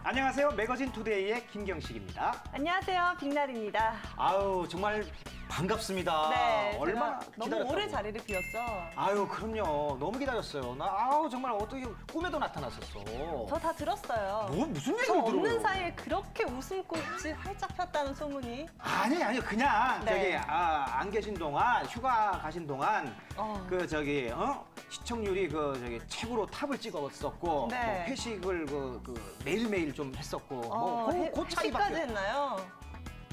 안녕하세요. 매거진 투데이의 김경식입니다. 안녕하세요. 빅날입니다. 아유, 정말 반갑습니다. 네, 얼마나 제가 너무 기다렸다고. 오래 자리를 비웠죠. 아유, 그럼요. 너무 기다렸어요. 정말 어떻게 꿈에도 나타났었어. 저 다 들었어요. 무슨 저 얘기를 없는 들어요? 사이에 그렇게 웃음꽃이 활짝 폈다는 소문이. 아니, 그냥 네. 안 계신 동안, 휴가 가신 동안 어. 시청률이 최고로 탑을 찍었었고 네. 뭐 회식을 매일매일 좀 했었고 그 차이밖에 회식까지 했나요?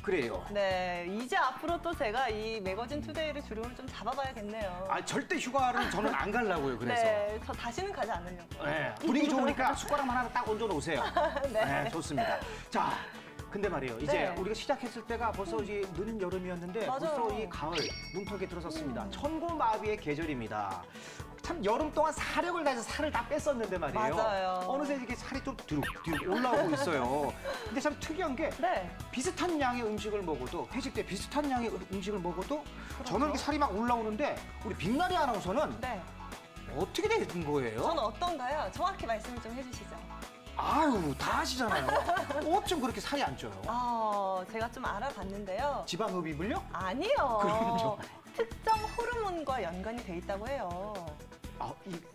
그래요. 네, 이제 앞으로 또 제가 이 매거진 투데이를 주름을 좀 잡아봐야겠네요. 절대 휴가를 저는 안 가려고요. 그래서. 네, 저 다시는 가지 않으려고. 네, 분위기 좋으니까 숟가락만 하나 딱 얹어 놓으세요. 네. 좋습니다. 자, 근데 말이에요. 이제 네. 우리가 시작했을 때가 벌써 이제 늦은 여름이었는데 맞아요. 벌써 이 가을 눈턱에 들어섰습니다. 천고마비의 계절입니다. 참 여름 동안 사력을 다해서 살을 다 뺐었는데 말이에요. 맞아요. 어느새 이렇게 살이 좀 뒤로 올라오고 있어요. 근데 참 특이한 게 네. 비슷한 양의 음식을 먹어도 회식 때 비슷한 양의 음식을 먹어도 그렇죠. 저는 이렇게 살이 막 올라오는데 우리 빅나리 아나운서는 네. 어떻게 된 거예요? 저는 어떤가요? 정확히 말씀을 좀 해주시죠. 아유, 다 아시잖아요. 어쩜 그렇게 살이 안 쪄요? 제가 좀 알아봤는데요. 지방흡입을요? 아니요. 그럼요. 특정 호르몬과 연관이 돼 있다고 해요.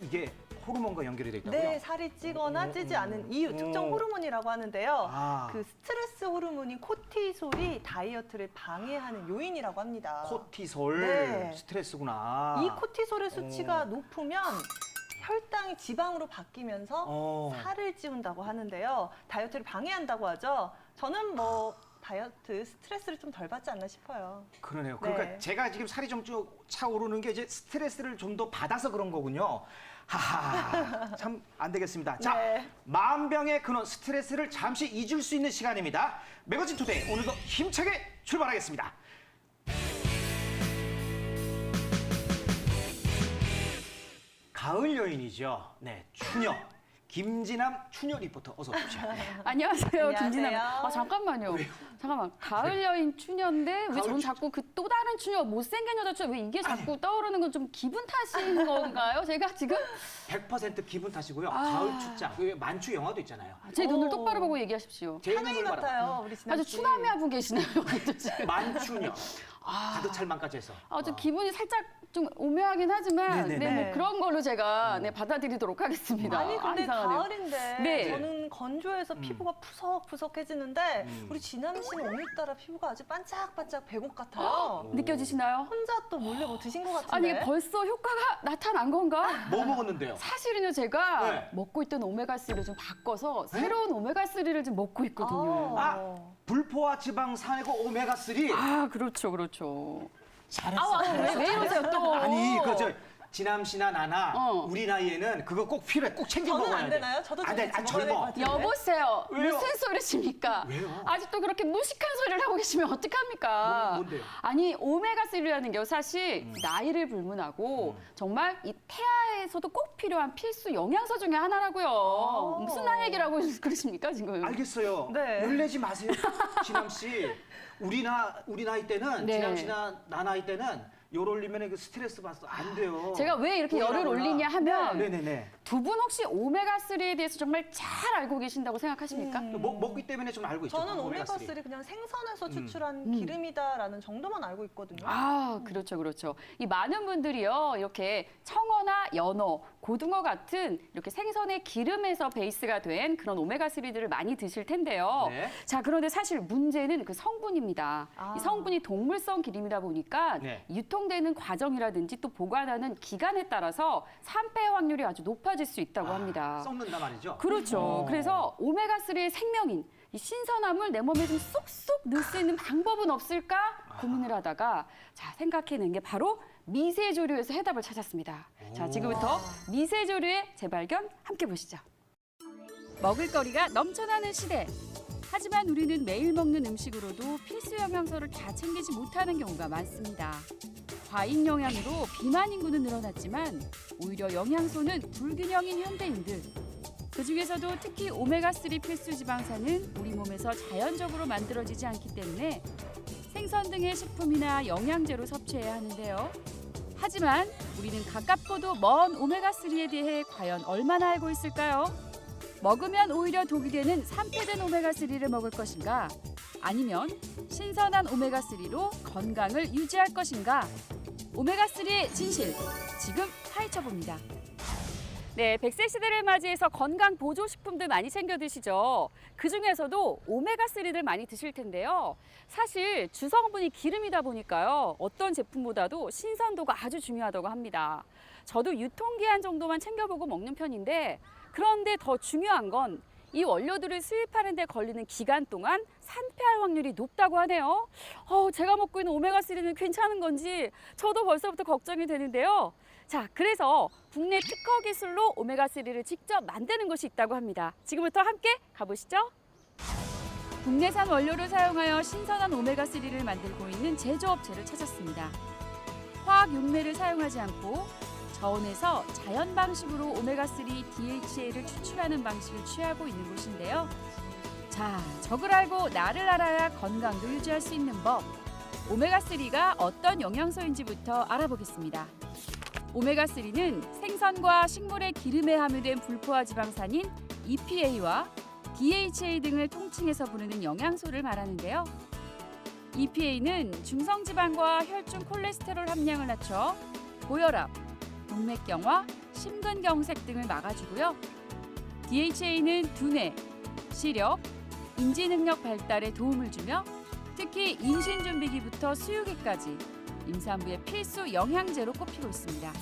이게 호르몬과 연결이 돼 있다고요? 네, 살이 찌거나 찌지 않은 이유, 특정 호르몬이라고 하는데요. 아. 그 스트레스 호르몬인 코티솔이 다이어트를 방해하는 요인이라고 합니다. 코티솔, 네. 스트레스구나. 이 코티솔의 수치가 높으면 혈당이 지방으로 바뀌면서 살을 찌운다고 하는데요. 다이어트를 방해한다고 하죠. 저는 다이어트 스트레스를 좀 덜 받지 않나 싶어요. 그러네요. 그러니까 네. 제가 지금 살이 좀 쭉 차오르는 게 이제 스트레스를 좀 더 받아서 그런 거군요. 하하, 참 안 되겠습니다. 자, 네. 만병의 근원 스트레스를 잠시 잊을 수 있는 시간입니다. 매거진 투데이 오늘도 힘차게 출발하겠습니다. 가을 여인이죠. 네, 추녀. 김진남 추녀 리포터 어서 오십시오. 안녕하세요, 안녕하세요. 김진아. 잠깐만요. 잠깐만, 가을 여인 추녀인데 왜 저는 자꾸 그 또 다른 추녀, 못생긴 여자 추녀 왜 이게 자꾸 떠오르는 건 좀 기분 탓인 건가요? 제가 지금 100% 기분 탓이고요. 가을 출장. 그 만추 영화도 있잖아요. 제 눈을 똑바로 보고 얘기하십시오. 제 사나이 눈을 봐라. 같아요, 우리 진아 아주 씨. 추남이하고 계시네요, 여기도 지금. 만추녀. 가득 찰만까지 해서. 좀 기분이 살짝 좀 오묘하긴 하지만 네네네. 네, 뭐 그런 걸로 제가 받아들이도록 하겠습니다. 아니 근데 이상하네요. 가을인데 네. 저는 건조해서 피부가 푸석푸석해지는데 우리 진남 씨는 오늘따라 피부가 아주 반짝반짝 백옥 같아요. 느껴지시나요? 혼자 또 몰래 뭐 드신 것 같은데. 아니, 이게 벌써 효과가 나타난 건가? 뭐 먹었는데요? 사실은요, 제가 네. 먹고 있던 오메가3를 좀 바꿔서 새로운 오메가3를 좀 먹고 있거든요. 불포화 지방 산이고 오메가3. 그렇죠, 그렇죠. 잘했어. 왜 이러세요, 또? 아니, 진남 씨나 나나 우리 나이에는 그거 꼭 필요해. 꼭 챙겨 저는 먹어야 돼. 안 되나요? 저도 안 돼. 좀 아, 먹어야 될것 젊어. 같아요. 여보세요. 왜요? 무슨 소리십니까? 왜요? 아직도 그렇게 무식한 소리를 하고 계시면 어떡합니까? 뭔데요? 아니, 오메가3라는 게 사실 나이를 불문하고 정말 이 태아에서도 꼭 필요한 필수 영양소 중에 하나라고요. 무슨 나이 얘기라고 그러십니까, 지금? 알겠어요. 네. 열내지 마세요. 진남 씨. 우리 나이 때는 네. 진남 씨나 나 나이 때는 열 올리면 그 스트레스 받아서 안 돼요. 제가 왜 이렇게 열을 몰라. 올리냐 하면 네네네. 두 분 혹시 오메가3에 대해서 정말 잘 알고 계신다고 생각하십니까? 먹기 때문에 좀 알고 있죠. 저는 오메가3 그냥 생선에서 추출한 기름이다라는 정도만 알고 있거든요. 그렇죠, 그렇죠. 이 많은 분들이요, 이렇게 청어나 연어, 고등어 같은 이렇게 생선의 기름에서 베이스가 된 그런 오메가3들을 많이 드실 텐데요. 네. 자, 그런데 사실 문제는 그 성분입니다. 이 성분이 동물성 기름이다 보니까 네. 유통되는 과정이라든지 또 보관하는 기간에 따라서 산패 확률이 아주 높아질 수 있다고 합니다. 썩는다 말이죠. 그렇죠. 그래서 오메가3의 생명인 이 신선함을 내 몸에 좀 쏙쏙 넣을 수 있는 방법은 없을까 고민을 하다가 생각해낸 게 바로 미세조류에서 해답을 찾았습니다. 자, 지금부터 미세조류의 재발견 함께 보시죠. 먹을거리가 넘쳐나는 시대. 하지만 우리는 매일 먹는 음식으로도 필수 영양소를 다 챙기지 못하는 경우가 많습니다. 과잉 영양으로 비만 인구는 늘어났지만 오히려 영양소는 불균형인 현대인들. 그중에서도 특히 오메가3 필수 지방산은 우리 몸에서 자연적으로 만들어지지 않기 때문에 생선 등의 식품이나 영양제로 섭취해야 하는데요. 하지만 우리는 가깝고도 먼 오메가3에 대해 과연 얼마나 알고 있을까요? 먹으면 오히려 독이 되는 산패된 오메가3를 먹을 것인가? 아니면 신선한 오메가3로 건강을 유지할 것인가? 오메가3의 진실, 지금 파헤쳐봅니다. 네, 100세 시대를 맞이해서 건강 보조식품들 많이 챙겨 드시죠. 그중에서도 오메가3를 많이 드실 텐데요. 사실 주성분이 기름이다 보니까요. 어떤 제품보다도 신선도가 아주 중요하다고 합니다. 저도 유통기한 정도만 챙겨보고 먹는 편인데, 그런데 더 중요한 건 이 원료들을 수입하는 데 걸리는 기간 동안 산패할 확률이 높다고 하네요. 제가 먹고 있는 오메가3는 괜찮은 건지 저도 벌써부터 걱정이 되는데요. 자, 그래서 국내 특허 기술로 오메가3를 직접 만드는 곳이 있다고 합니다. 지금부터 함께 가보시죠. 국내산 원료를 사용하여 신선한 오메가3를 만들고 있는 제조업체를 찾았습니다. 화학 용매를 사용하지 않고 저온에서 자연 방식으로 오메가3 DHA를 추출하는 방식을 취하고 있는 곳인데요. 자, 적을 알고 나를 알아야 건강도 유지할 수 있는 법. 오메가3가 어떤 영양소인지부터 알아보겠습니다. 오메가3는 생선과 식물의 기름에 함유된 불포화 지방산인 EPA와 DHA 등을 통칭해서 부르는 영양소를 말하는데요. EPA는 중성지방과 혈중 콜레스테롤 함량을 낮춰 고혈압, 동맥경화, 심근경색 등을 막아주고요. DHA는 두뇌, 시력, 인지능력 발달에 도움을 주며 특히 임신 준비기부터 수유기까지 임산부의 필수 영양제로 꼽히고 있습니다.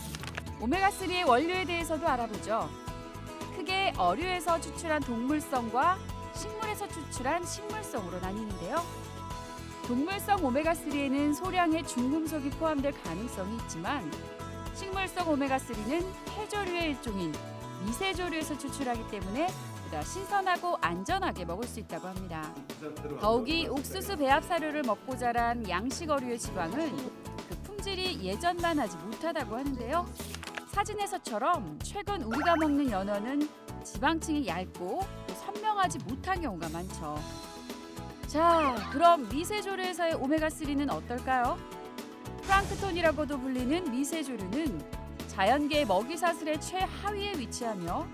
오메가3의 원료에 대해서도 알아보죠. 크게 어류에서 추출한 동물성과 식물에서 추출한 식물성으로 나뉘는데요. 동물성 오메가3에는 소량의 중금속이 포함될 가능성이 있지만 식물성 오메가3는 해조류의 일종인 미세조류에서 추출하기 때문에 보다 신선하고 안전하게 먹을 수 있다고 합니다. 더욱이 옥수수 배합 사료를 먹고 자란 양식 어류의 지방은 그 품질이 예전만 하지 못하다고 하는데요. 사진에서처럼 최근 우리가 먹는 연어는 지방층이 얇고 또 선명하지 못한 경우가 많죠. 자, 그럼 미세조류에서의 오메가3는 어떨까요? 플랑크톤이라고도 불리는 미세조류는 자연계 먹이사슬의 최하위에 위치하며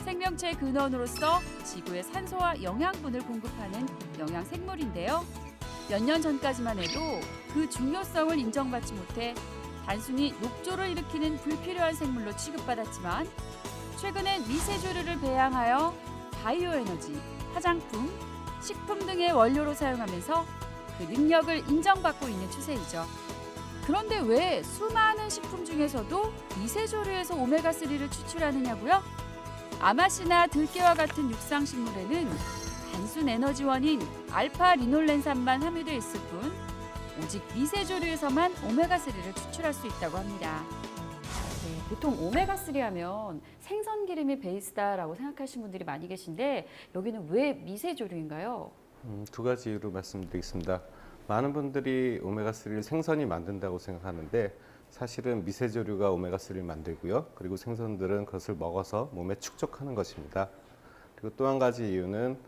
생명체의 근원으로서 지구에 산소와 영양분을 공급하는 영양생물인데요. 몇 년 전까지만 해도 그 중요성을 인정받지 못해 단순히 녹조를 일으키는 불필요한 생물로 취급받았지만 최근엔 미세조류를 배양하여 바이오에너지, 화장품, 식품 등의 원료로 사용하면서 그 능력을 인정받고 있는 추세이죠. 그런데 왜 수많은 식품 중에서도 미세조류에서 오메가3를 추출하느냐고요? 아마씨나 들깨와 같은 육상식물에는 단순 에너지원인 알파 리놀렌산만 함유되어 있을 뿐 오직 미세조류에서만 오메가3를 추출할 수 있다고 합니다. 네, 보통 오메가3 하면 생선 기름이 베이스다라고 생각하시는 분들이 많이 계신데 여기는 왜 미세조류인가요? 두 가지 이유로 말씀드리겠습니다. 많은 분들이 오메가3를 생선이 만든다고 생각하는데 사실은 미세조류가 오메가3를 만들고요. 그리고 생선들은 그것을 먹어서 몸에 축적하는 것입니다. 그리고 또 한 가지 이유는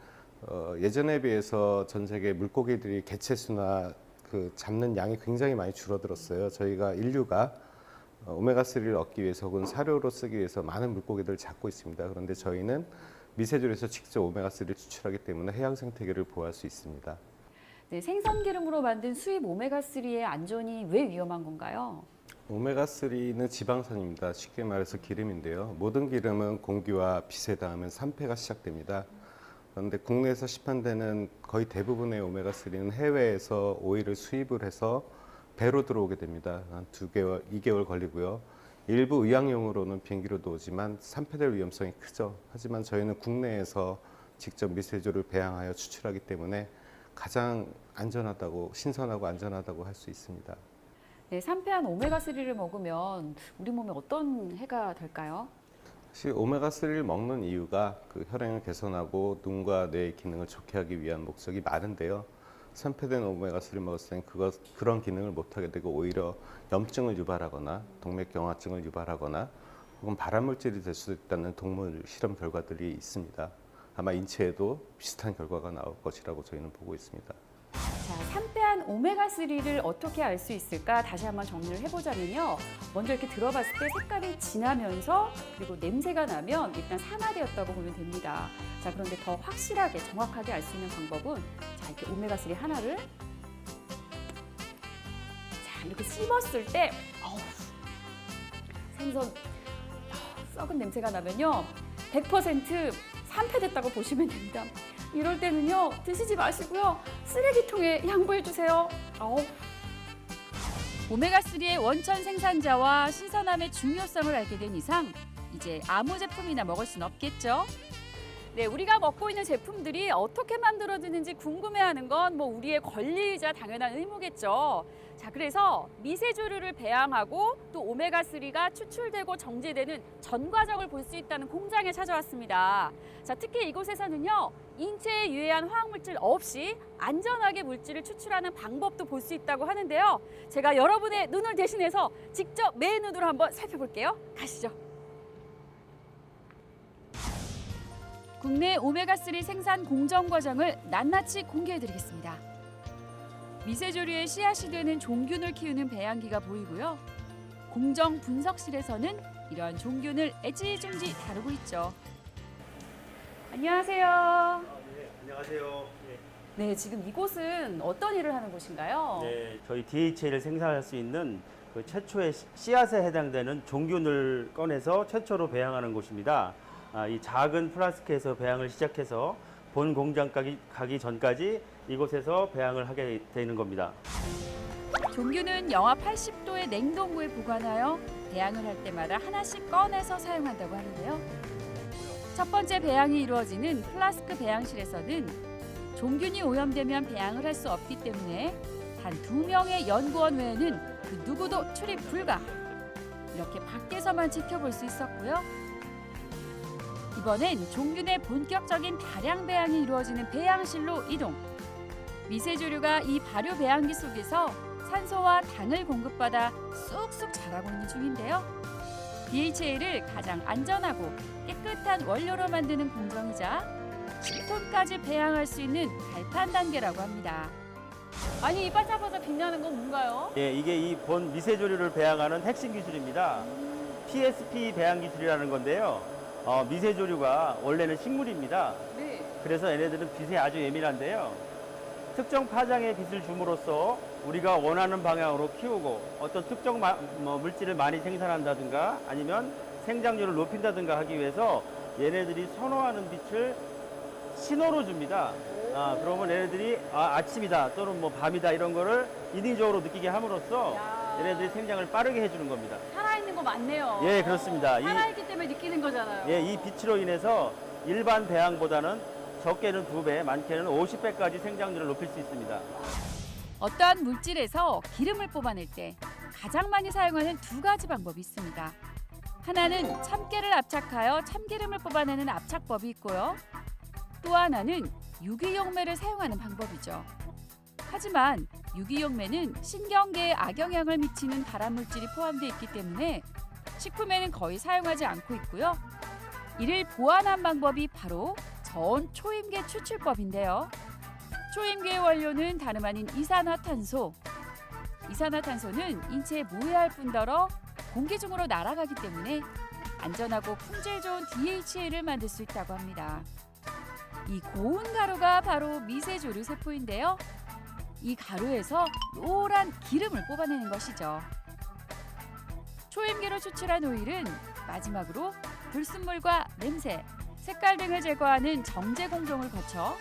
예전에 비해서 전 세계 물고기들이 개체수나 그 잡는 양이 굉장히 많이 줄어들었어요. 저희가 인류가 오메가3를 얻기 위해서 혹은 사료로 쓰기 위해서 많은 물고기들을 잡고 있습니다. 그런데 저희는 미세조류에서 직접 오메가3를 추출하기 때문에 해양 생태계를 보호할 수 있습니다. 네, 생선 기름으로 만든 수입 오메가3의 안전이 왜 위험한 건가요? 오메가3는 지방산입니다. 쉽게 말해서 기름인데요. 모든 기름은 공기와 빛에 닿으면 산패가 시작됩니다. 그런데 국내에서 시판되는 거의 대부분의 오메가3는 해외에서 오일을 수입을 해서 배로 들어오게 됩니다. 한 2개월 걸리고요. 일부 의학용으로는 비행기로도 오지만 산패될 위험성이 크죠. 하지만 저희는 국내에서 직접 미세조류를 배양하여 추출하기 때문에 가장 안전하다고, 신선하고 안전하다고 할 수 있습니다. 네, 산패한 오메가3를 먹으면 우리 몸에 어떤 해가 될까요? 사실 오메가3를 먹는 이유가 그 혈행을 개선하고 눈과 뇌의 기능을 좋게 하기 위한 목적이 많은데요. 산패된 오메가3를 먹었을 땐 그런 기능을 못하게 되고 오히려 염증을 유발하거나 동맥경화증을 유발하거나 혹은 발암물질이 될 수도 있다는 동물 실험 결과들이 있습니다. 아마 인체에도 비슷한 결과가 나올 것이라고 저희는 보고 있습니다. 자, 산패한 오메가3를 어떻게 알 수 있을까 다시 한번 정리를 해보자면요. 먼저 이렇게 들어봤을 때 색깔이 진하면서 그리고 냄새가 나면 일단 산화되었다고 보면 됩니다. 자, 그런데 더 확실하게 정확하게 알 수 있는 방법은 자, 이렇게 오메가3 하나를 자, 이렇게 씹었을 때 생선 썩은 냄새가 나면요. 100% 산패됐다고 보시면 됩니다. 이럴 때는요, 드시지 마시고요. 쓰레기통에 양보해 주세요. 오메가3의 원천 생산자와 신선함의 중요성을 알게 된 이상 이제 아무 제품이나 먹을 순 없겠죠. 네, 우리가 먹고 있는 제품들이 어떻게 만들어지는지 궁금해하는 건 뭐 우리의 권리이자 당연한 의무겠죠. 자, 그래서 미세조류를 배양하고 또 오메가3가 추출되고 정제되는 전 과정을 볼 수 있다는 공장에 찾아왔습니다. 자, 특히 이곳에서는요, 인체에 유해한 화학물질 없이 안전하게 물질을 추출하는 방법도 볼 수 있다고 하는데요. 제가 여러분의 눈을 대신해서 직접 매 눈으로 한번 살펴볼게요. 가시죠. 국내 오메가3 생산 공정 과정을 낱낱이 공개해드리겠습니다. 미세조류의 씨앗이 되는 종균을 키우는 배양기가 보이고요. 공정 분석실에서는 이러한 종균을 애지중지 다루고 있죠. 안녕하세요. 네, 안녕하세요. 네, 지금 이곳은 어떤 일을 하는 곳인가요? 네, 저희 DHA를 생산할 수 있는 그 최초의 씨앗에 해당되는 종균을 꺼내서 최초로 배양하는 곳입니다. 이 작은 플라스크에서 배양을 시작해서 본 공장까지 가기 전까지 이곳에서 배양을 하게 되는 겁니다. 종균은 영하 80도의 냉동고에 보관하여 배양을 할 때마다 하나씩 꺼내서 사용한다고 하는데요. 첫 번째 배양이 이루어지는 플라스크 배양실에서는 종균이 오염되면 배양을 할 수 없기 때문에 단 2명의 연구원 외에는 그 누구도 출입 불가. 이렇게 밖에서만 지켜볼 수 있었고요. 이번엔 종균의 본격적인 다량 배양이 이루어지는 배양실로 이동. 미세조류가 이 발효 배양기 속에서 산소와 당을 공급받아 쑥쑥 자라고 있는 중인데요. DHA를 가장 안전하고 깨끗한 원료로 만드는 공정이자 10톤까지 배양할 수 있는 발판 단계라고 합니다. 아니, 이 반짝반짝 빛나는 건 뭔가요? 예, 이게 이 본 미세조류를 배양하는 핵심 기술입니다. PSP 배양 기술이라는 건데요. 미세조류가 원래는 식물입니다. 네. 그래서 얘네들은 빛에 아주 예민한데요. 특정 파장의 빛을 줌으로써 우리가 원하는 방향으로 키우고 어떤 특정 물질을 많이 생산한다든가 아니면 생장률을 높인다든가 하기 위해서 얘네들이 선호하는 빛을 신호로 줍니다. 그러면 얘네들이 아침이다 또는 뭐 밤이다 이런 거를 인위적으로 느끼게 함으로써 얘네들이 생장을 빠르게 해주는 겁니다. 살아있는 거 맞네요. 예, 그렇습니다. 살아있기 때문에 느끼는 거잖아요. 이 빛으로 인해서 일반 배양보다는 적게는 2배, 많게는 50배까지 생장률을 높일 수 있습니다. 어떠한 물질에서 기름을 뽑아낼 때 가장 많이 사용하는 2가지 방법이 있습니다. 하나는 참깨를 압착하여 참기름을 뽑아내는 압착법이 있고요. 또 하나는 유기용매를 사용하는 방법이죠. 하지만 유기용매는 신경계에 악영향을 미치는 발암물질이 포함되어 있기 때문에 식품에는 거의 사용하지 않고 있고요. 이를 보완한 방법이 바로 저온 초임계 추출법인데요. 초임계의 원료는 다름 아닌 이산화탄소. 이산화탄소는 인체에 무해할 뿐더러 공기 중으로 날아가기 때문에 안전하고 품질 좋은 DHA를 만들 수 있다고 합니다. 이 고운 가루가 바로 미세조류 세포인데요. 이 가루에서 노란 기름을 뽑아내는 것이죠. 초임계로 추출한 오일은 마지막으로 불순물과 냄새, 색깔 등을 제거하는 정제 공정을 거쳐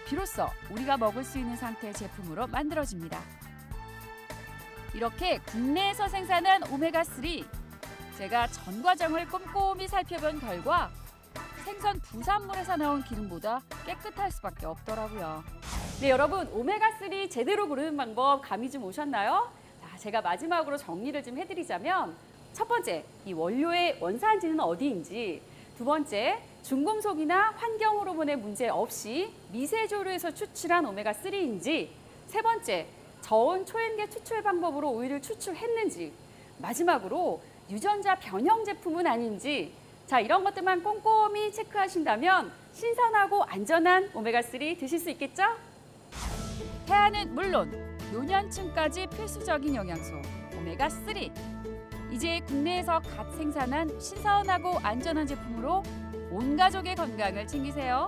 비로소 우리가 먹을 수 있는 상태의 제품으로 만들어집니다. 이렇게 국내에서 생산한 오메가3, 제가 전 과정을 꼼꼼히 살펴본 결과 생선 부산물에서 나온 기름보다 깨끗할 수밖에 없더라고요. 네, 여러분, 오메가3 제대로 고르는 방법 감이 좀 오셨나요? 자, 제가 마지막으로 정리를 좀 해드리자면 첫 번째, 이 원료의 원산지는 어디인지, 두 번째, 중금속이나 환경 호르몬의 문제 없이 미세조류에서 추출한 오메가3인지, 세 번째, 저온 초임계 추출 방법으로 오일을 추출했는지, 마지막으로 유전자 변형 제품은 아닌지, 자, 이런 것들만 꼼꼼히 체크하신다면 신선하고 안전한 오메가3 드실 수 있겠죠? 태아는 물론 노년층까지 필수적인 영양소 오메가3. 이제 국내에서 갓 생산한 신선하고 안전한 제품으로 온 가족의 건강을 챙기세요.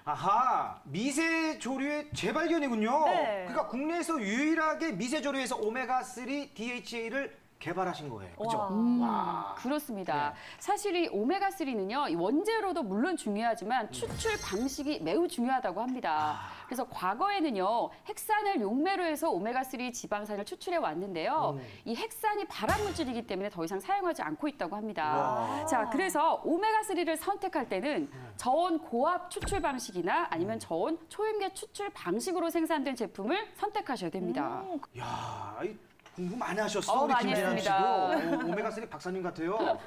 아하, 미세조류의 재발견이군요. 네. 그러니까 국내에서 유일하게 미세조류에서 오메가3 DHA를 개발하신 거예요. 그죠? 와. 그렇습니다. 네. 사실 이 오메가3는요, 원재료도 물론 중요하지만 추출 방식이 매우 중요하다고 합니다. 그래서 과거에는요, 핵산을 용매로 해서 오메가3 지방산을 추출해 왔는데요. 이 핵산이 발암물질이기 때문에 더 이상 사용하지 않고 있다고 합니다. 와. 자, 그래서 오메가3를 선택할 때는 저온 고압 추출 방식이나 아니면 저온 초임계 추출 방식으로 생산된 제품을 선택하셔야 됩니다. 야, 이 공부 많이 하셨어, 우리 많이 김재현 했습니다. 씨도. 오메가3 박사님 같아요.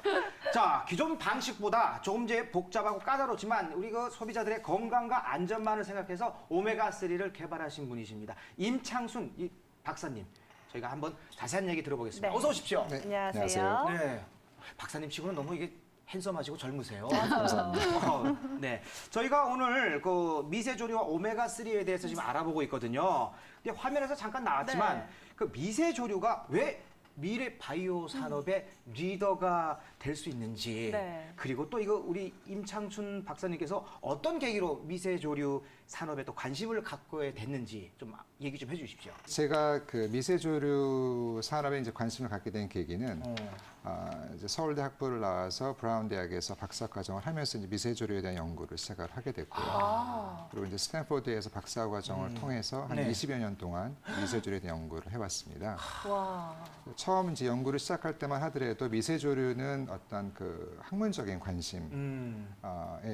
자, 기존 방식보다 조금 이제 복잡하고 까다롭지만 우리 그 소비자들의 건강과 안전만을 생각해서 오메가3를 개발하신 분이십니다. 임창순 이 박사님, 저희가 한번 자세한 얘기 들어보겠습니다. 네. 어서 오십시오. 네, 안녕하세요. 안녕하세요. 네. 박사님 치고는 너무 이게 핸섬하시고 젊으세요. 감사합니다. 네. 저희가 오늘 그 미세조류와 오메가3에 대해서 지금 알아보고 있거든요. 근데 화면에서 잠깐 나왔지만 네. 그 미세조류가 왜 미래 바이오 산업의 리더가 될 수 있는지 네. 그리고 또 이거 우리 임창춘 박사님께서 어떤 계기로 미세조류 산업에 또 관심을 갖게 됐는지 좀 얘기 좀 해주십시오. 제가 그 미세조류 산업에 이제 관심을 갖게 된 계기는 이제 서울대 학부를 나와서 브라운 대학에서 박사 과정을 하면서 이제 미세조류에 대한 연구를 시작을 하게 됐고요. 그리고 이제 스탠포드에서 박사 과정을 통해서 한 네. 20여 년 동안 미세조류에 대한 연구를 해왔습니다. 와. 처음 이제 연구를 시작할 때만 하더라도 미세조류는 어떤 그 학문적인 관심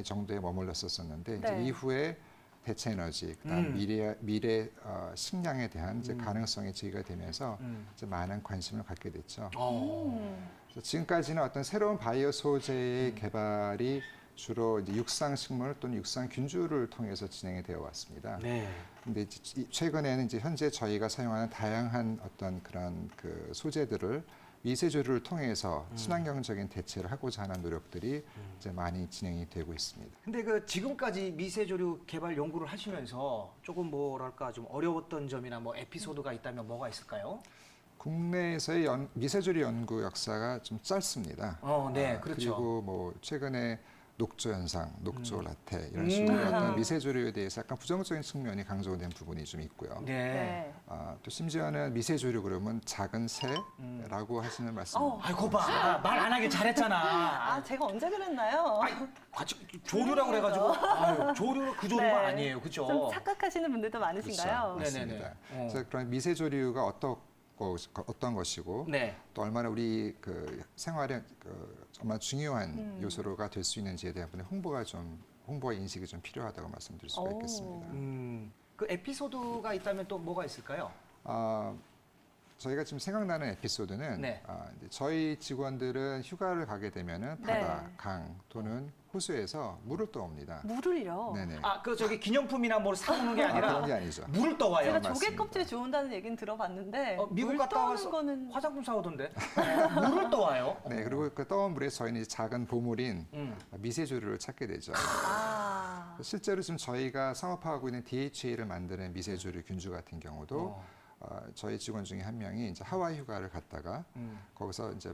정도에 머물렀었는데 이제 네. 이후에 대체 에너지, 그다음 미래 식량에 대한 이제 가능성이 제기가 되면서 이제 많은 관심을 갖게 됐죠. 그래서 지금까지는 어떤 새로운 바이오 소재의 개발이 주로 이제 육상 식물 또는 육상 균주를 통해서 진행이 되어 왔습니다. 네. 근데 최근에는 이제 현재 저희가 사용하는 다양한 어떤 그런 그 소재들을 미세조류를 통해서 친환경적인 대체를 하고자 하는 노력들이 이제 많이 진행이 되고 있습니다. 근데 그 지금까지 미세조류 개발 연구를 하시면서 조금 뭐랄까 좀 어려웠던 점이나 뭐 에피소드가 있다면 뭐가 있을까요? 국내에서의 미세조류 연구 역사가 좀 짧습니다. 네, 그렇죠. 그리고 뭐 최근에 녹조 현상, 녹조 라테 이런 식으로 어떤 미세조류에 대해서 약간 부정적인 측면이 강조된 부분이 좀 있고요. 네. 네. 또 심지어는 미세조류 그러면 작은 새라고 하시는 말씀. 아이고 봐, 말 안 하길 잘했잖아. 아, 제가 언제 그랬나요? 아이, 같이 조류라고 그래가지고 아유, 조류 그 조류가 네. 아니에요, 그죠? 좀 착각하시는 분들도 많으신가요? 그렇죠. 네네네. 맞습니다. 그래서 그런 미세조류가 어떤 것이고 네. 또 얼마나 우리 그 생활에 정말 중요한 요소가 될 수 있는지에 대한 홍보와 인식이 좀 필요하다고 말씀드릴 수가 오. 있겠습니다. 그 에피소드가 있다면 또 뭐가 있을까요? 저희가 지금 생각나는 에피소드는 네. 이제 저희 직원들은 휴가를 가게 되면은 바다, 네. 강 또는 호수에서 물을 떠옵니다. 물을요? 네네. 아, 그 저기 기념품이나 뭘 사오는 게 아니라 그런 게 아니죠. 물을 떠와요. 제가 맞습니다. 조개 껍질 좋은다는 얘기는 들어봤는데 미국 물 갔다 떠오는 와서 거는 화장품 사오던데 물을 떠와요. 네, 그리고 그 떠온 물에 저희는 이제 작은 보물인 미세조류를 찾게 되죠. 아. 실제로 지금 저희가 사업하고 있는 DHA를 만드는 미세조류 균주 같은 경우도 저희 직원 중에 한 명이 이제 하와이 휴가를 갔다가 거기서 이제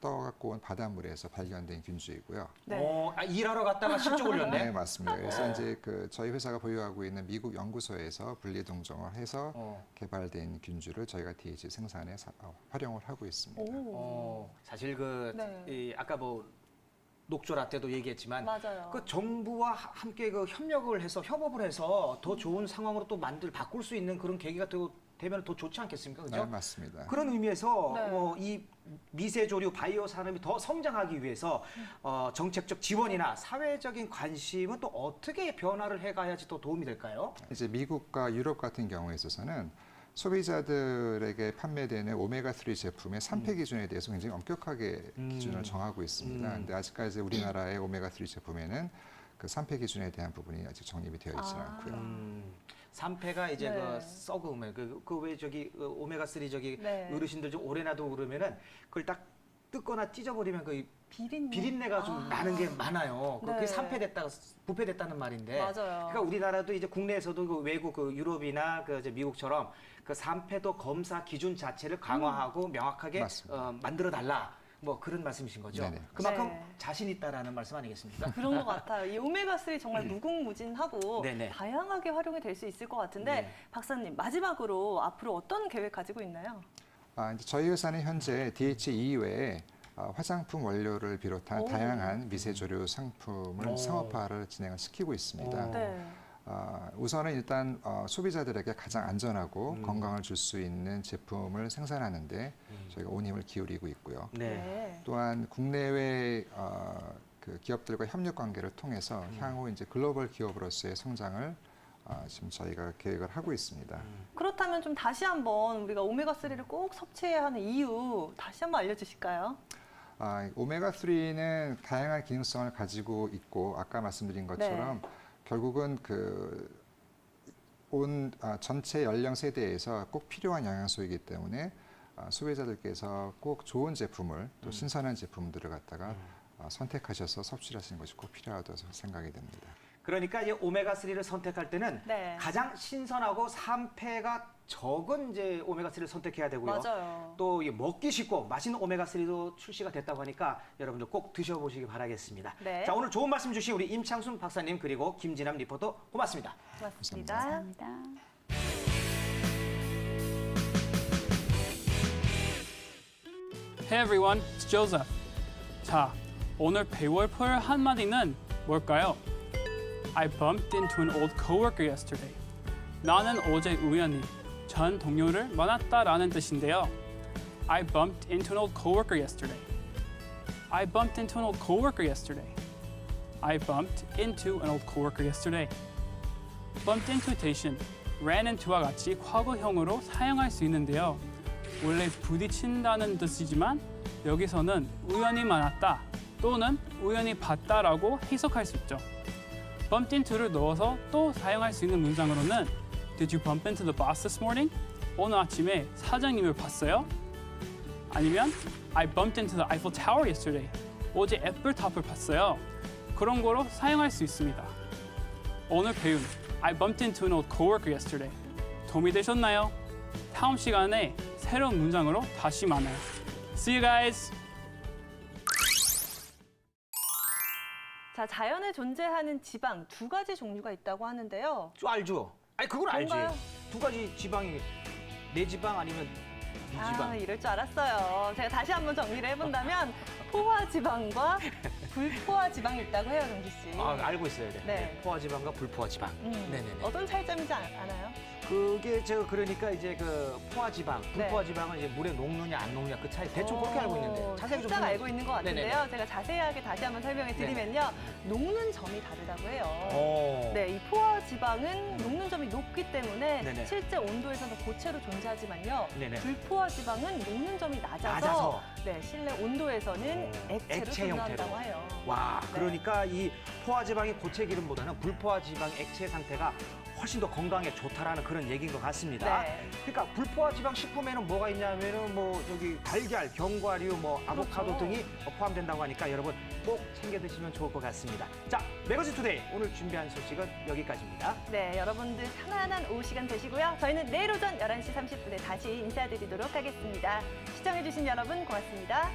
떠갖고 온 바닷물에서 발견된 균주이고요. 네. 일하러 갔다가 실적 올렸네. 네, 맞습니다. 그래서 이제 그 저희 회사가 보유하고 있는 미국 연구소에서 분리 동정을 해서 개발된 균주를 저희가 DHA 생산에 활용을 하고 있습니다. 오. 사실 그 네. 이 아까 뭐 녹조라 때도 얘기했지만 맞아요. 그 정부와 함께 그 협력을 해서 협업을 해서 더 좋은 상황으로 또 바꿀 수 있는 그런 계기가 되면 더 좋지 않겠습니까? 그죠? 네, 맞습니다. 그런 의미에서 네. 이 미세조류 바이오 산업이 더 성장하기 위해서 정책적 지원이나 사회적인 관심은 또 어떻게 변화를 해가야지 또 도움이 될까요? 이제 미국과 유럽 같은 경우에 있어서는 소비자들에게 판매되는 오메가3 제품의 산패 기준에 대해서 굉장히 엄격하게 기준을 정하고 있습니다. 근데 아직까지 우리나라의 오메가3 제품에는 그 산패 기준에 대한 부분이 아직 정립이 되어 있지는 않고요. 산패가 이제 네. 그 썩으면 그 왜 저기 오메가3 저기 네. 어르신들 좀 오래 놔두고 그러면은 그걸 딱 뜯거나 찢어버리면 그 비린내. 비린내가 좀 나는 게 많아요. 네. 그게 산패됐다, 부패됐다는 말인데. 맞아요. 그러니까 우리나라도 이제 국내에서도 그 외국 그 유럽이나 그 이제 미국처럼 그 산패도 검사 기준 자체를 강화하고 명확하게 맞습니다. 만들어 달라. 뭐 그런 말씀이신 거죠. 네네. 그만큼 네. 자신 있다라는 말씀 아니겠습니까? 그런 것 같아요. 이 오메가3 정말 무궁무진하고 네네. 다양하게 활용이 될 수 있을 것 같은데 네. 박사님 마지막으로 앞으로 어떤 계획 가지고 있나요? 이제 저희 회사는 현재 DHE 이외에 화장품 원료를 비롯한 오. 다양한 미세조류 상품을 오. 상업화를 진행을 시키고 있습니다. 오. 네. 우선은 일단 소비자들에게 가장 안전하고 건강을 줄 수 있는 제품을 생산하는데 저희가 온 힘을 기울이고 있고요. 네. 또한 국내외 그 기업들과 협력 관계를 통해서 향후 이제 글로벌 기업으로서의 성장을 지금 저희가 계획을 하고 있습니다. 그렇다면 좀 다시 한번 우리가 오메가3를 꼭 섭취해야 하는 이유 다시 한번 알려주실까요? 오메가3는 다양한 기능성을 가지고 있고 아까 말씀드린 것처럼 결국은 전체 연령 세대에서 꼭 필요한 영양소이기 때문에 소비자들께서 꼭 좋은 제품을 또 신선한 제품들을 갖다가 선택하셔서 섭취를 하시는 것이 꼭 필요하다고 생각이 됩니다. 그러니까 이제 오메가3를 선택할 때는 네. 가장 신선하고 산패가 적은 이제 오메가3를 선택해야 되고요. 맞아요. 또 이게 먹기 쉽고 맛있는 오메가3도 출시가 됐다고 하니까 여러분들 꼭 드셔보시기 바라겠습니다. 네. 자, 오늘 좋은 말씀 주신 우리 임창순 박사님 그리고 김진남 리포터 고맙습니다. 고맙습니다. 감사합니다. Hey everyone, it's Joseph. 자, 오늘 배울 표현 한마디는 뭘까요? I bumped into an old coworker yesterday. 나는 어제 우연히 전 동료를 만났다라는 뜻인데요. I bumped into an old coworker yesterday. I bumped into an old coworker yesterday. I bumped into an old coworker yesterday. bumped into 대신 ran into와 같이 과거형으로 사용할 수 있는데요. 원래 부딪힌다는 뜻이지만 여기서는 우연히 만났다 또는 우연히 봤다라고 해석할 수 있죠. bumped into를 넣어서 또 사용할 수 있는 문장으로는 Did you bump into the boss this morning? 오늘 아침에 사장님을 봤어요? 아니면 I bumped into the Eiffel Tower yesterday. 어제 애플탑을 봤어요. 그런 거로 사용할 수 있습니다. 오늘 배운 I bumped into an old coworker yesterday. 도움이 되셨나요? 다음 시간에 새로운 문장으로 다시 만나요. See you guys! 자, 자연에 존재하는 지방 두 가지 종류가 있다고 하는데요. 좀 알죠? 아니 그건 알지. 뭔가요? 두 가지 지방이 내 지방 아니면 네 지방. 이럴 줄 알았어요. 제가 다시 한번 정리를 해본다면 포화 지방과 불포화 지방이 있다고 해요, 정기 씨. 알고 있어요. 네. 네. 포화 지방과 불포화 지방. 네네네. 어떤 차이점이지 아나요? 그게 제가 그러니까 이제 그 포화 지방, 불포화 네. 지방은 이제 물에 녹느냐 안 녹느냐 그 차이 대충 그렇게 알고 있는데 자세히 좀 살짝 설명- 알고 있는 것 같은데요. 네네네. 제가 자세하게 다시 한번 설명해 드리면요. 녹는 점이 다르다고 해요. 오. 네, 이 포화 지방은 녹는 점이 높기 때문에 네네. 실제 온도에서는 고체로 존재하지만요. 네네. 불포화 지방은 녹는 점이 낮아서, 낮아서. 네, 실내 온도에서는 액체로 액체 존재한다고 형태로. 해요. 와, 네. 그러니까 이 포화 지방이 고체 기름보다는 불포화 지방 액체 상태가 훨씬 더 건강에 좋다라는 그런 얘기인 것 같습니다. 네. 그러니까 불포화 지방 식품에는 뭐가 있냐면은 뭐 저기 달걀, 견과류, 뭐 아보카도 그렇죠. 등이 포함된다고 하니까 여러분 꼭 챙겨 드시면 좋을 것 같습니다. 자, 매거진 투데이 오늘 준비한 소식은 여기까지입니다. 네, 여러분들 편안한 오후 시간 되시고요. 저희는 내일 오전 11시 30분에 다시 인사드리도록 하겠습니다. 시청해주신 여러분 고맙습니다.